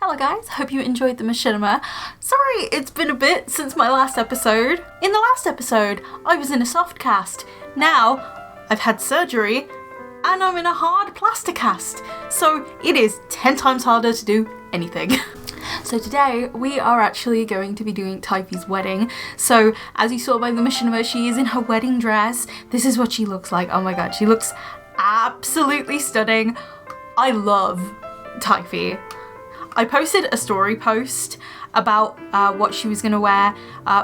Hello guys, hope you enjoyed the machinima. Sorry, it's been a bit since my last episode. In the last episode, I was in a soft cast. Now, I've had surgery and I'm in a hard plaster cast. So it is 10 times harder to do anything. So today we are actually going to be doing Teifi's wedding. So as you saw by the machinima, she is in her wedding dress. This is what she looks like. Oh my god, she looks absolutely stunning. I love Teifi. I posted a story post about what she was going to wear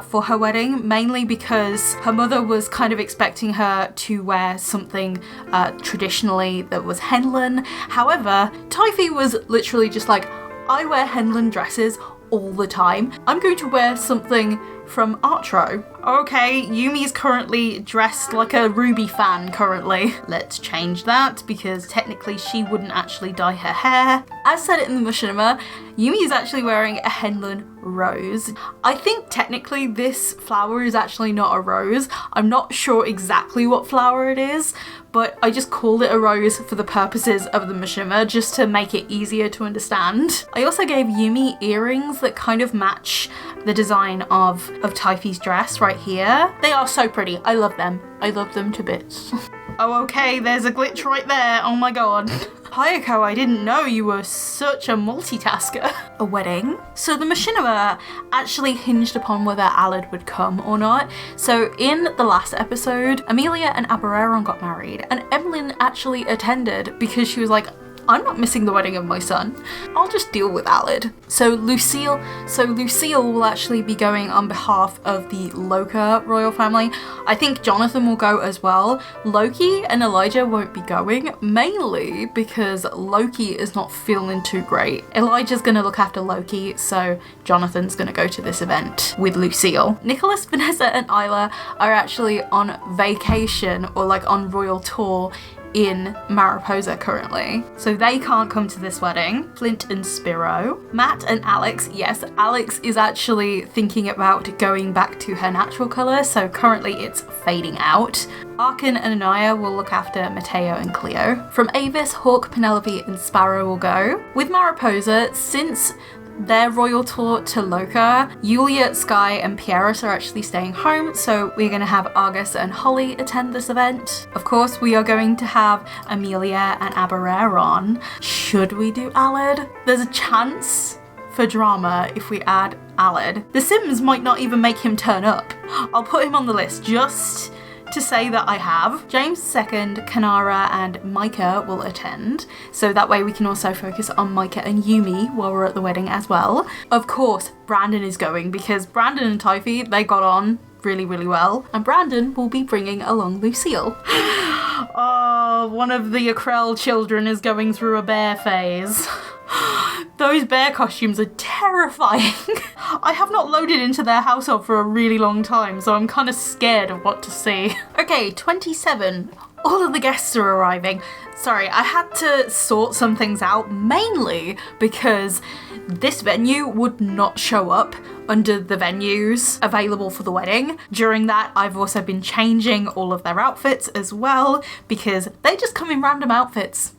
for her wedding, mainly because her mother was kind of expecting her to wear something traditionally that was Henlin. However, Teifi was literally just like, I wear Henlin dresses all the time. I'm going to wear something from Artro. Okay, Yumi is currently dressed like a Ruby fan currently. Let's change that because technically she wouldn't actually dye her hair. As said in the machinima, Yumi is actually wearing a Henlin rose. I think technically this flower is actually not a rose. I'm not sure exactly what flower it is, but I just called it a rose for the purposes of the machinima just to make it easier to understand. I also gave Yumi earrings that kind of match the design of Teifi's dress right here. They are so pretty. I love them. I love them to bits. Oh, okay, there's a glitch right there. Oh my god. Hiyako, I didn't know you were such a multitasker. A wedding? So the machinima actually hinged upon whether Alid would come or not. So in the last episode, Amelia and Abereron got married and Emmeline actually attended because she was like, I'm not missing the wedding of my son. I'll just deal with Alid. So Lucille will actually be going on behalf of the Loka royal family. I think Jonathan will go as well. Loki and Elijah won't be going, mainly because Loki is not feeling too great. Elijah's gonna look after Loki, so Jonathan's gonna go to this event with Lucille. Nickolas, Vanessa and Isla are actually on vacation or like on royal tour in Mariposa currently, so they can't come to this wedding. Flint and Spiro. Matt and Alex, yes, Alex is actually thinking about going back to her natural colour, so currently it's fading out. Arkin and Anaya will look after Mateo and Cleo. From Avis, Hawk, Penelope and Sparrow will go. With Mariposa, since their royal tour to Loka, Yulia, Sky and Pieris are actually staying home, so we're going to have Argus and Holly attend this event. Of course, we are going to have Amelia and Abereron. Should we do Alid? There's a chance for drama if we add Alid. The Sims might not even make him turn up. I'll put him on the list just to say that I have. James II, Kanara and Micah will attend, so that way we can also focus on Micah and Yumi while we're at the wedding as well. Of course, Brandon is going because Brandon and Teifi, they got on really, really well, and Brandon will be bringing along Lucille. Oh, one of the Akrell children is going through a bear phase. Those bear costumes are terrifying. I have not loaded into their household for a really long time, so I'm kind of scared of what to see. Okay, 27. All of the guests are arriving. Sorry, I had to sort some things out, mainly because this venue would not show up under the venues available for the wedding. During that, I've also been changing all of their outfits as well, because they just come in random outfits.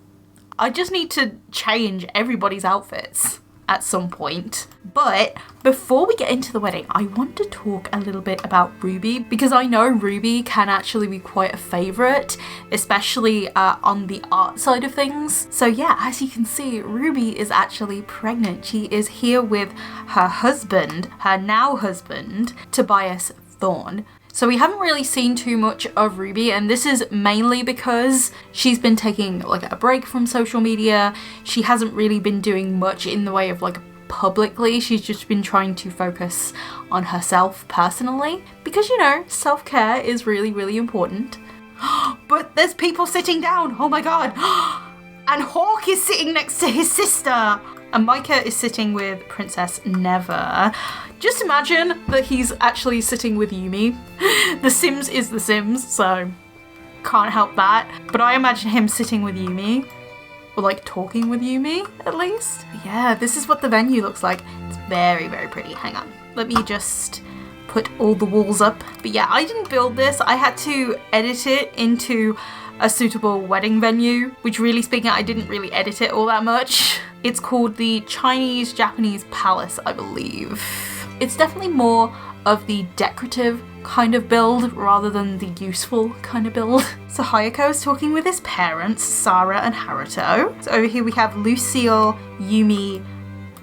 I just need to change everybody's outfits at some point. But before we get into the wedding, I want to talk a little bit about Ruby, because I know Ruby can actually be quite a favourite, especially on the art side of things. So yeah, as you can see, Ruby is actually pregnant. She is here with her husband, her now husband, Tobias Thorne. So we haven't really seen too much of Ruby, and this is mainly because she's been taking like a break from social media. She hasn't really been doing much in the way of like publicly. She's just been trying to focus on herself personally, because you know, self-care is really, really important. But there's people sitting down. Oh my god. And Hawk is sitting next to his sister. And Micah is sitting with Princess Never. Just imagine that he's actually sitting with Yumi. The Sims is The Sims, so can't help that. But I imagine him sitting with Yumi, or like talking with Yumi at least. Yeah, this is what the venue looks like. It's very, very pretty. Hang on. Let me just put all the walls up. But yeah, I didn't build this. I had to edit it into a suitable wedding venue, which really speaking, I didn't really edit it all that much. It's called the Chinese-Japanese Palace, I believe. It's definitely more of the decorative kind of build rather than the useful kind of build. So Hiyako is talking with his parents, Sarah and Haruto. So over here we have Lucille, Yumi,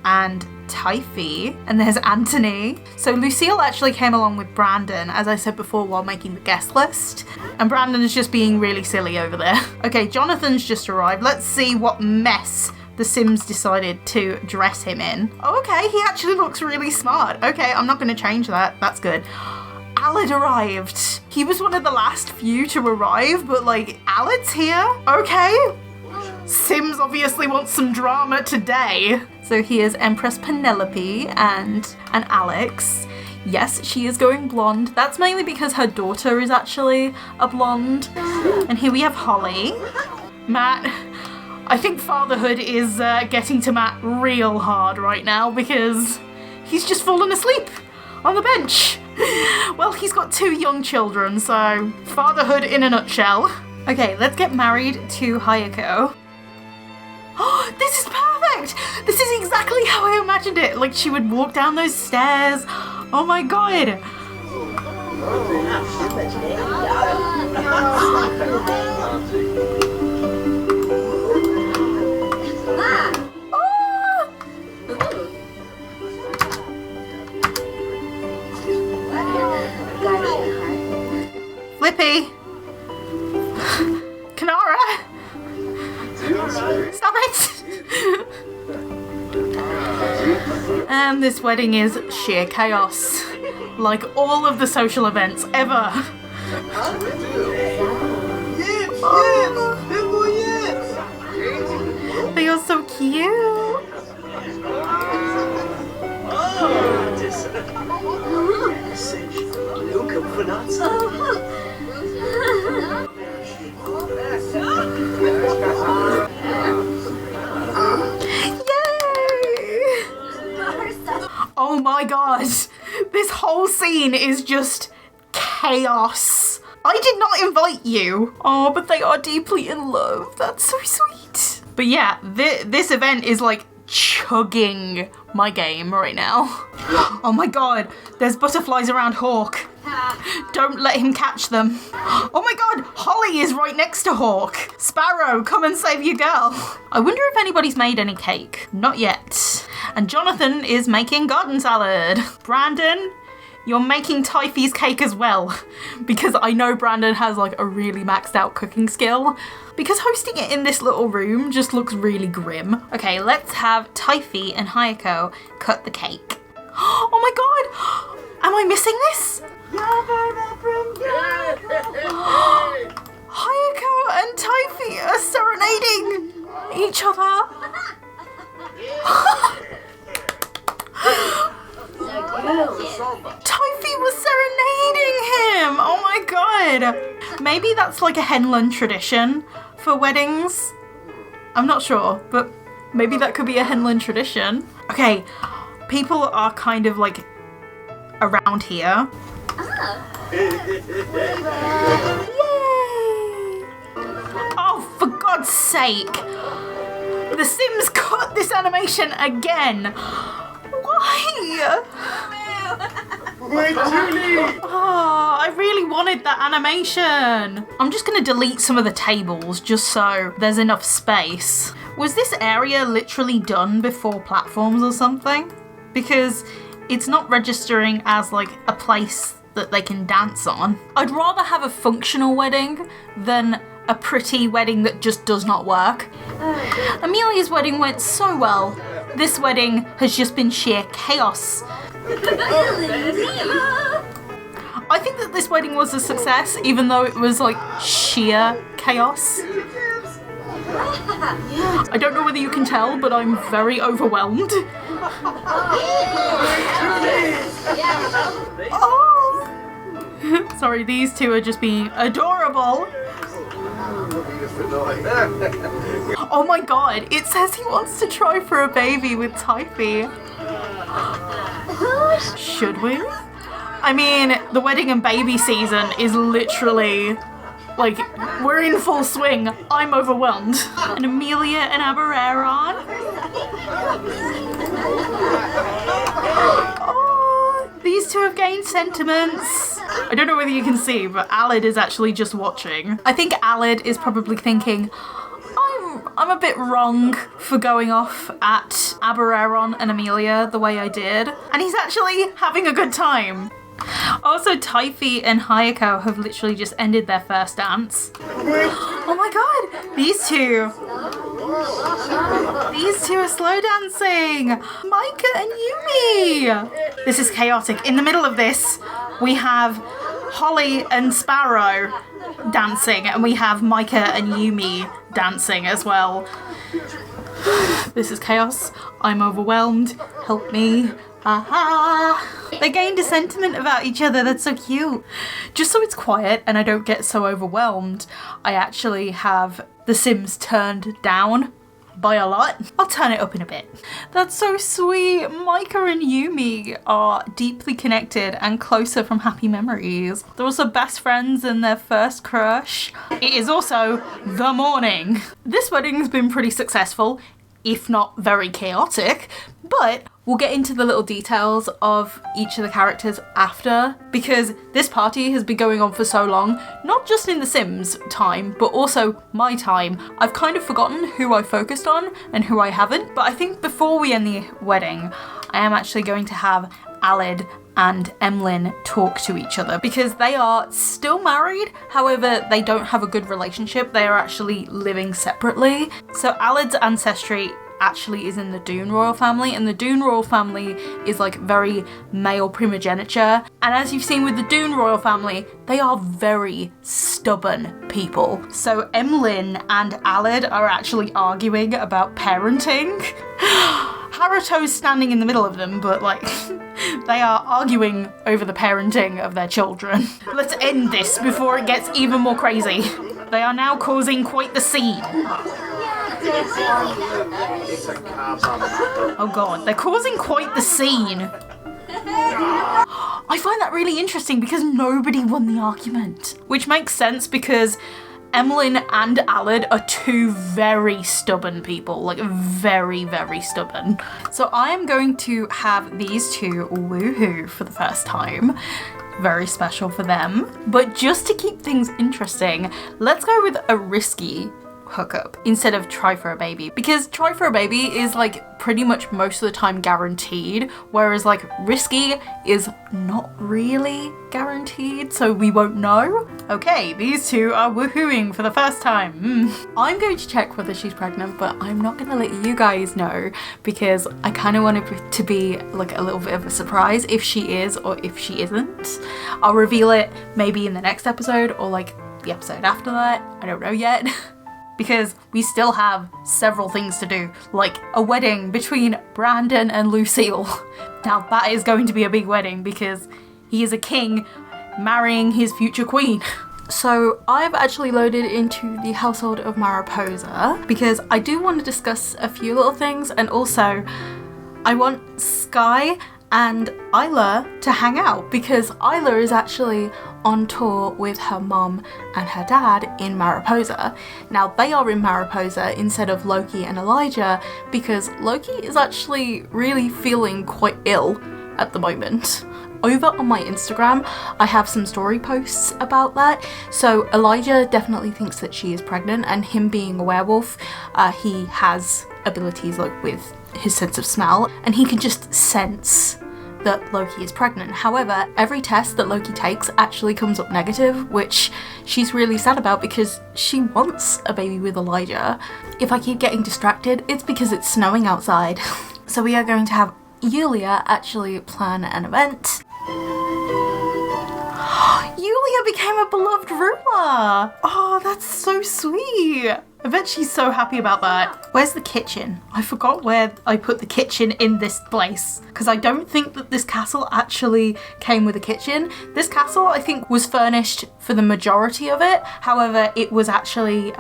and Teifi, and there's Anthony. So Lucille actually came along with Brandon, as I said before, while making the guest list. And Brandon is just being really silly over there. Okay, Jonathan's just arrived. Let's see what mess the Sims decided to dress him in. Oh, okay, he actually looks really smart. Okay, I'm not going to change that. That's good. Alad arrived. He was one of the last few to arrive, but like, Alad's here? Okay. Sims obviously wants some drama today. So here's Empress Penelope and Alex. Yes, she is going blonde. That's mainly because her daughter is actually a blonde. And here we have Holly. Matt. I think fatherhood is getting to Matt real hard right now because he's just fallen asleep on the bench. Well, he's got 2 young children, so fatherhood in a nutshell. Okay, let's get married to Hiyako. Oh, this is perfect! This is exactly how I imagined it. Like, she would walk down those stairs. Oh my god. Flippy! Kanara! Stop it! And this wedding is sheer chaos. Like all of the social events ever. They are so cute. Oh my god, this whole scene is just chaos. I did not invite you. Oh, but they are deeply in love. That's so sweet. But yeah, this event is like chugging my game right now. Oh my god, there's butterflies around Hawk. Don't let him catch them. Oh my god, Holly is right next to Hawk. Sparrow, come and save your girl. I wonder if anybody's made any cake. Not yet. And Jonathan is making garden salad. Brandon, you're making Teifi's cake as well. Because I know Brandon has like a really maxed out cooking skill. Because hosting it in this little room just looks really grim. Okay, let's have Teifi and Hiyako cut the cake. Oh my god! Am I missing this? Hiyako and Teifi are serenading each other. Teifi was serenading him! Oh my god! Maybe that's like a Henlon tradition for weddings. I'm not sure, but maybe that could be a Henlon tradition. Okay, people are kind of like around here. Yay! Oh, for God's sake! The Sims cut this animation again! Why? Oh, I really wanted that animation. I'm just gonna delete some of the tables just so there's enough space. Was this area literally done before platforms or something? Because it's not registering as like a place that they can dance on. I'd rather have a functional wedding than a pretty wedding that just does not work. Amelia's wedding went so well. This wedding has just been sheer chaos. I think that this wedding was a success, even though it was like sheer chaos. I don't know whether you can tell, but I'm very overwhelmed. Oh. Sorry, these two are just being adorable. Oh my god, it says he wants to try for a baby with Teifi. Should we? I mean, the wedding and baby season is literally, like, we're in full swing. I'm overwhelmed. And Amelia and Abereron. Oh, these two have gained sentiments. I don't know whether you can see, but Alid is actually just watching. I think Alid is probably thinking, I'm a bit wrong for going off at Abereron and Amelia the way I did. And he's actually having a good time. Also, Teifi and Hiyako have literally just ended their first dance. Oh my god, these two are slow dancing. Micah and Yumi. This is chaotic. In the middle of this, we have Holly and Sparrow dancing, and we have Micah and Yumi dancing as well. This is chaos. I'm overwhelmed. Help me. Aha! They gained a sentiment about each other. That's so cute. Just so it's quiet and I don't get so overwhelmed, I actually have the Sims turned down by a lot. I'll turn it up in a bit. That's so sweet. Micah and Yumi are deeply connected and closer from happy memories. They're also best friends in their first crush. It is also the morning. This wedding's been pretty successful, if not very chaotic, but we'll get into the little details of each of the characters after, because this party has been going on for so long, not just in The Sims time, but also my time. I've kind of forgotten who I focused on and who I haven't, but I think before we end the wedding, I am actually going to have Alid and Emlyn talk to each other, because they are still married, however they don't have a good relationship. They are actually living separately. So Alid's ancestry actually is in the Dune royal family, and the Dune royal family is like very male primogeniture, and as you've seen with the Dune royal family, they are very stubborn people. So Emlyn and Alid are actually arguing about parenting. Haruto's standing in the middle of them, but like they are arguing over the parenting of their children. Let's end this before it gets even more crazy. They are now causing quite the scene. Oh god, they're causing quite the scene. I find that really interesting because nobody won the argument. Which makes sense because Emlyn and Alid are two very stubborn people, like very, very stubborn. So I am going to have these two woohoo for the first time. Very special for them. But just to keep things interesting, let's go with a risky hookup instead of try for a baby, because try for a baby is like pretty much most of the time guaranteed, whereas like risky is not really guaranteed, so we won't know. Okay, these two are woohooing for the first time. I'm going to check whether she's pregnant, but I'm not going to let you guys know because I kind of want it to be like a little bit of a surprise if she is or if she isn't. I'll reveal it maybe in the next episode or like the episode after that. I don't know yet. Because we still have several things to do, like a wedding between Brandon and Lucille. Now that is going to be a big wedding because he is a king marrying his future queen. So I've actually loaded into the household of Mariposa because I do want to discuss a few little things, and also I want Sky and Isla to hang out because Isla is actually on tour with her mom and her dad in Mariposa. Now they are in Mariposa instead of Loki and Elijah because Loki is actually really feeling quite ill at the moment. Over on my Instagram, I have some story posts about that. So Elijah definitely thinks that she is pregnant, and him being a werewolf, he has abilities like with his sense of smell, and he can just sense that Loki is pregnant. However, every test that Loki takes actually comes up negative, which she's really sad about because she wants a baby with Elijah. If I keep getting distracted, it's because it's snowing outside. So we are going to have Yulia actually plan an event. Yulia became a beloved ruler! Oh, that's so sweet! I bet she's so happy about that. Where's the kitchen? I forgot where I put the kitchen in this place because I don't think that this castle actually came with a kitchen. This castle, I think, was furnished for the majority of it. However, it was actually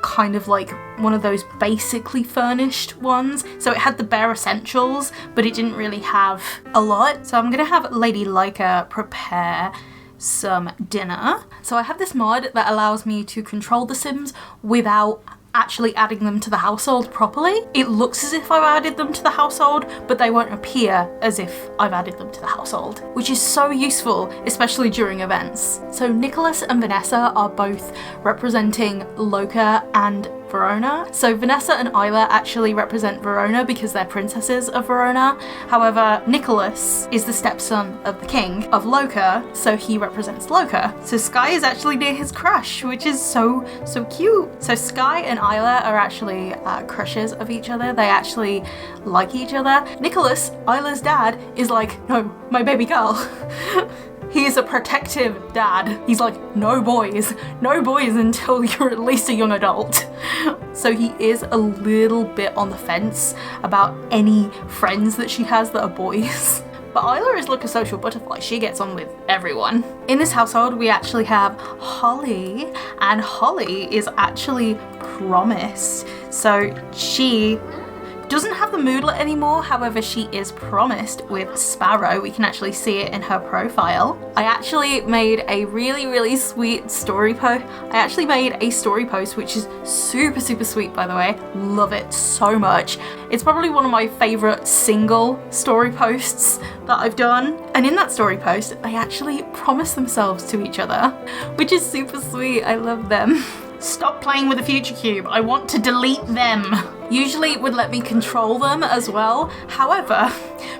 kind of like one of those basically furnished ones. So it had the bare essentials, but it didn't really have a lot. So I'm gonna have Lady Leica prepare some dinner. So I have this mod that allows me to control the Sims without actually adding them to the household properly. It looks as if I've added them to the household, but they won't appear as if I've added them to the household, which is so useful, especially during events. So Nickolas and Vanessa are both representing Loka and Verona. So Vanessa and Isla actually represent Verona because they're princesses of Verona. However, Nickolas is the stepson of the king of Loka, so he represents Loka. So Sky is actually near his crush, which is so cute. So Sky and Isla are actually crushes of each other. They actually like each other. Nickolas, Isla's dad, is like, no, my baby girl. He is a protective dad. He's like, no boys until you're at least a young adult. So he is a little bit on the fence about any friends that she has that are boys. But Isla is like a social butterfly. She gets on with everyone. In this household, we actually have Holly, and Holly is actually promised. So she doesn't have the moodlet anymore, however she is promised with Sparrow. We can actually see it in her profile. I actually made a really sweet story post. I actually made a story post which is super sweet, by the way. Love it so much. It's probably one of my favourite single story posts that I've done. And in that story post, they actually promise themselves to each other, which is super sweet. I love them. Stop playing with the future cube. I want to delete them. Usually it would let me control them as well. However,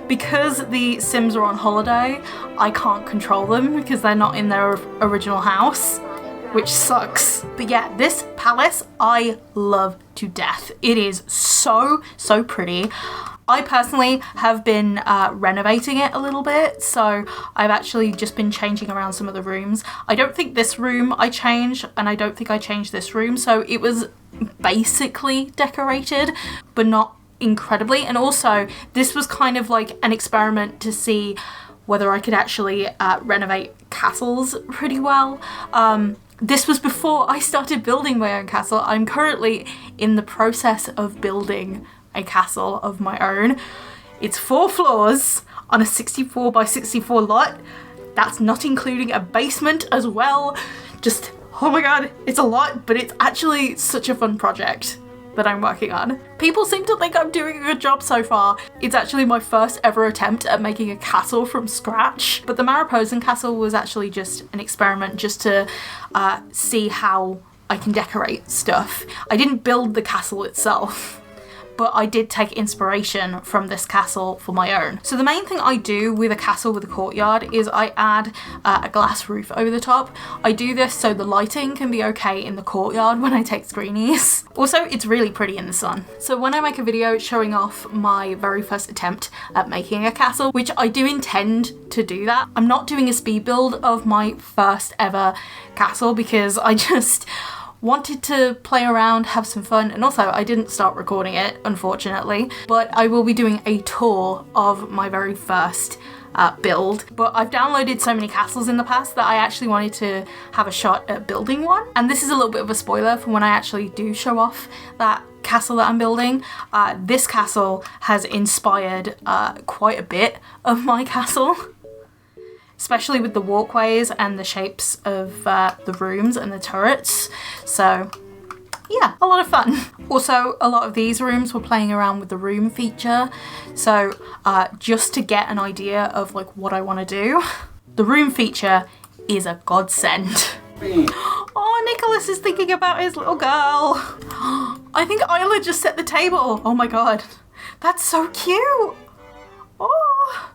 because the Sims are on holiday, I can't control them because they're not in their original house, which sucks. But yeah, this palace I love to death. It is so pretty. I personally have been renovating it a little bit, so I've actually just been changing around some of the rooms. I don't think this room I changed, and I don't think I changed this room, so it was basically decorated, but not incredibly. And also, this was kind of like an experiment to see whether I could actually renovate castles pretty well. This was before I started building my own castle. I'm currently in the process of building a castle of my own. It's 4 floors on a 64 by 64 lot. That's not including a basement as well. Just, oh my god, it's a lot, but it's actually such a fun project that I'm working on. People seem to think I'm doing a good job so far. It's actually my first ever attempt at making a castle from scratch, but the Mariposan castle was actually just an experiment just to see how I can decorate stuff. I didn't build the castle itself, but I did take inspiration from this castle for my own. So the main thing I do with a castle with a courtyard is I add a glass roof over the top. I do this so the lighting can be okay in the courtyard when I take screenies. Also, it's really pretty in the sun. So when I make a video showing off my very first attempt at making a castle, which I do intend to do that, I'm not doing a speed build of my first ever castle because I just wanted to play around, have some fun, and also I didn't start recording it, unfortunately, but I will be doing a tour of my very first build. But I've downloaded so many castles in the past that I actually wanted to have a shot at building one, and this is a little bit of a spoiler for when I actually do show off that castle that I'm building. This castle has inspired quite a bit of my castle, especially with the walkways and the shapes of the rooms and the turrets. So yeah, a lot of fun. Also, a lot of these rooms were playing around with the room feature. So just to get an idea of like what I want to do, the room feature is a godsend. Oh, Nickolas is thinking about his little girl. I think Isla just set the table. Oh my god, that's so cute. Oh,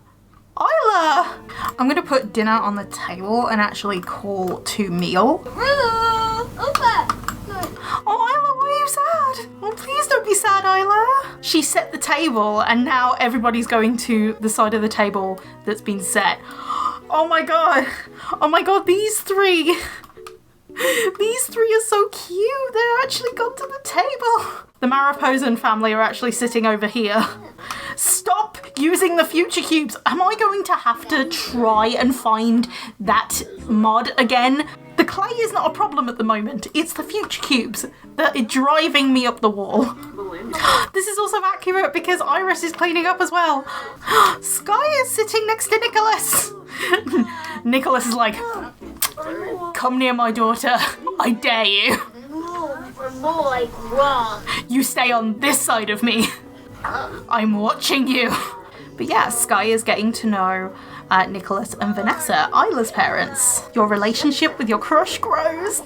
Isla! I'm gonna put dinner on the table and actually call to meal. Oh, Isla, why are you sad? Oh, please don't be sad, Isla. She set the table and now everybody's going to the side of the table that's been set. Oh my god. Oh my god, these three. These three are so cute. They're actually gone to the table. The Mariposan family are actually sitting over here. Stop using the future cubes. Am I going to have to try and find that mod again? The clay is not a problem at the moment. It's the future cubes that are driving me up the wall. This is also accurate because Iris is cleaning up as well. Sky is sitting next to Nickolas. Nickolas is like, come near my daughter. I dare you. more like raw. You stay on this side of me. I'm watching you. But yeah, Sky is getting to know Nickolas and Vanessa, Isla's parents. Your relationship with your crush grows.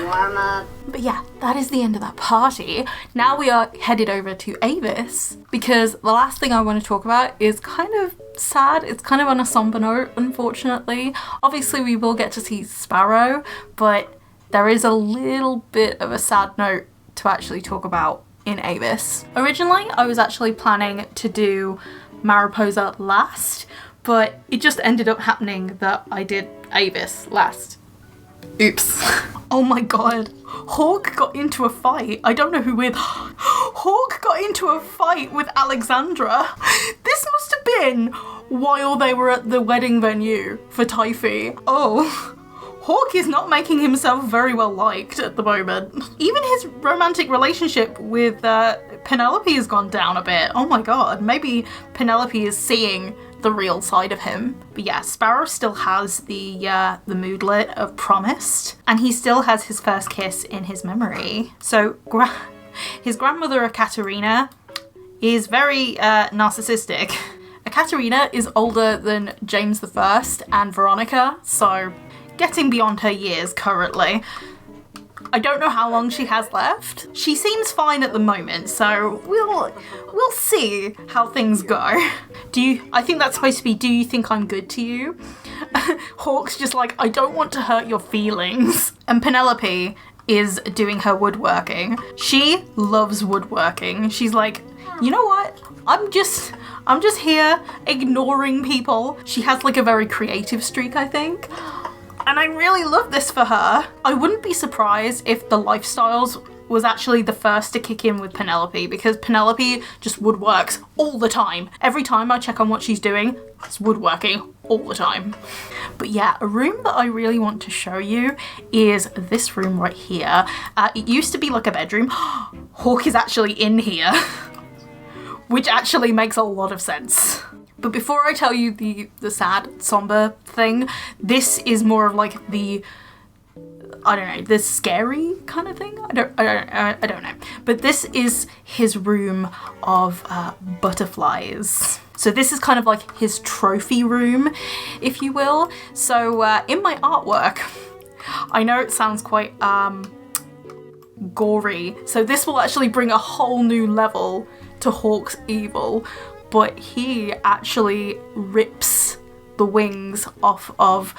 Warm up. But yeah, that is the end of that party. Now we are headed over to Avis, because the last thing I want to talk about is kind of sad. It's kind of on a somber note, unfortunately. Obviously, we will get to see Sparrow, but there is a little bit of a sad note to actually talk about in Avis. Originally, I was actually planning to do Mariposa last, but it just ended up happening that I did Avis last. Oops. Oh my god. Hawk got into a fight. I don't know who with. Hawk got into a fight with Alexandra. This must have been while they were at the wedding venue for Teifi. Oh. Hawk is not making himself very well liked at the moment. Even his romantic relationship with Penelope has gone down a bit. Oh my god. Maybe Penelope is seeing the real side of him. But yeah, Sparrow still has the moodlet of Promised, and he still has his first kiss in his memory. So his grandmother Ekaterina is very narcissistic. Ekaterina is older than James I and Veronica, so getting beyond her years currently. I don't know how long she has left. She seems fine at the moment, so we'll see how things go. I think that's supposed to be, do you think I'm good to you? Hawk's just like, I don't want to hurt your feelings. And Penelope is doing her woodworking. She loves woodworking. She's like, you know what? I'm just here ignoring people. She has like a very creative streak, I think. And I really love this for her. I wouldn't be surprised if the lifestyles was actually the first to kick in with Penelope, because Penelope just woodworks all the time. Every time I check on what she's doing, it's woodworking all the time. But yeah, a room that I really want to show you is this room right here. It used to be like a bedroom. Hawk is actually in here, which actually makes a lot of sense. But before I tell you the sad, somber thing, this is more of like the, I don't know, the scary kind of thing? I don't know. But this is his room of butterflies. So this is kind of like his trophy room, if you will. So in my artwork, I know it sounds quite gory. So this will actually bring a whole new level to Hawk's evil. But he actually rips the wings off of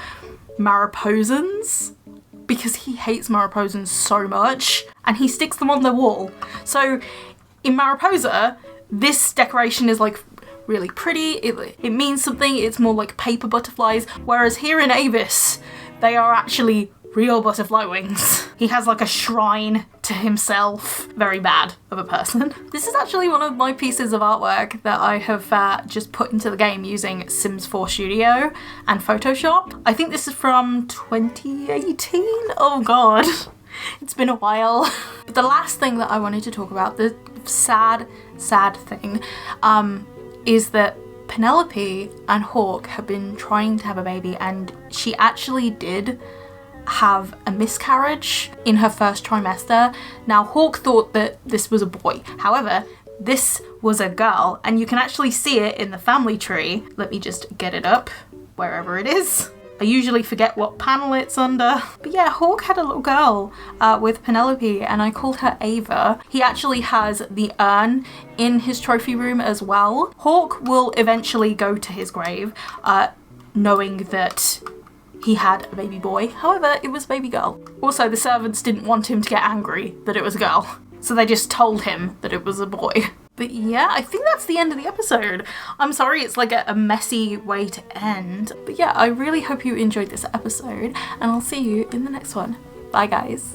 Mariposans because he hates Mariposans so much, and he sticks them on the wall. So in Mariposa, this decoration is like really pretty, it means something, it's more like paper butterflies, whereas here in Avis, they are actually real butterfly wings. He has like a shrine to himself. Very bad of a person. This is actually one of my pieces of artwork that I have just put into the game using Sims 4 Studio and Photoshop. I think this is from 2018. Oh god, it's been a while. But the last thing that I wanted to talk about, the sad thing, is that Penelope and Hawk have been trying to have a baby, and she actually did have a miscarriage in her first trimester. Now, Hawk thought that this was a boy. However, this was a girl, and you can actually see it in the family tree. Let me just get it up, wherever it is. I usually forget what panel it's under. But yeah, Hawk had a little girl with Penelope, and I called her Ava. He actually has the urn in his trophy room as well. Hawk will eventually go to his grave, knowing that he had a baby boy. However, it was a baby girl. Also, the servants didn't want him to get angry that it was a girl, so they just told him that it was a boy. But yeah, I think that's the end of the episode. I'm sorry it's like a messy way to end. But yeah, I really hope you enjoyed this episode, and I'll see you in the next one. Bye guys.